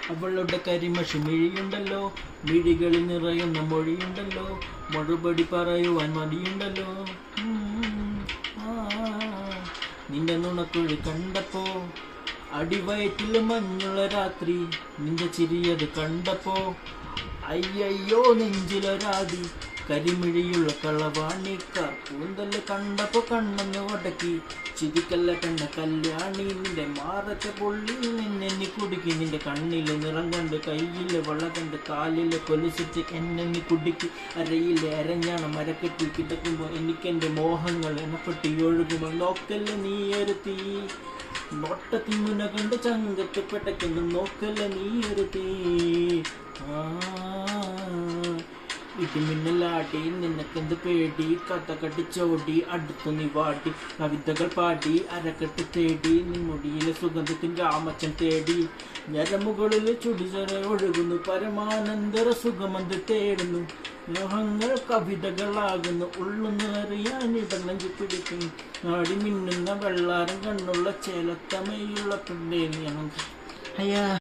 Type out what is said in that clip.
അവളുടെ കരിമഷി മിഴിയുണ്ടല്ലോ, മിഴികളിൽ നിറയുന്ന മൊഴിയുണ്ടല്ലോ, മറുപടി പറയുവാൻ മടിയുണ്ടല്ലോ. ആ, നിന്റെ നുണക്കുഴി കണ്ടപ്പോ, അടിവയറ്റിൽ മഞ്ഞുള്ള രാത്രി, നിന്റെ ചിരിയത് കണ്ടപ്പോ, അയ്യയ്യോ നെഞ്ചിലൊരാതി, കരിമിഴിയുള്ള കളവാണിക്കാർ പൂന്തല് കണ്ടപ്പോ കണ്ണൊന്ന് ഉടക്കി, ചിരിക്കല്ല പെണ്ണ കല്യാണി, നിന്റെ മാറത്തെ പൊള്ളി നിന്നെ കുടുക്കി, നിന്റെ കണ്ണില് നിറം കണ്ട്, കയ്യില് വള കണ്ട്, കാലില് കൊലുസിച്ച് എന്നെ കുടുക്കി, അരയിലെ അരഞ്ഞാണ് മരക്കെട്ടിൽ കിടക്കുമ്പോ എനിക്കെന്റെ മോഹങ്ങൾ എനപ്പെട്ടി ഒഴുകുമ്പോ, നോക്കല് നീയൊരു തീ, നോട്ടത്തിൽ മുന കണ്ട് ചങ്കത്ത് പെട്ടയ്ക്കുന്നു, നോക്കല്ല നീയൊരു തീ. ഇടിമിന്നലാടി നിനക്കെന്ത് പേടി, കഥ കടിച്ചോടി അടുത്തു നീ വാടി, കവിതകൾ പാടി അരക്കെട്ട് തേടി, നിൻമുടിയിലെ സുഗന്ധത്തിൻ രാമച്ചൻ തേടി, ഞരമുകളിൽ ചുടിചര ഒഴുകുന്നു, പരമാനന്ദര സുഖമന്ത് തേടുന്നു, മോഹങ്ങൾ കവിതകളാകുന്നു, ഉള്ളുന്ന് അറിയാൻ ഇടനെഞ്ചു പിടിക്കുന്നു, നാടി മിന്നുന്ന വെള്ളാരം കണ്ണുള്ള ചേലത്തമയുള്ള പെണ്ണേ നീ. അയ്യാ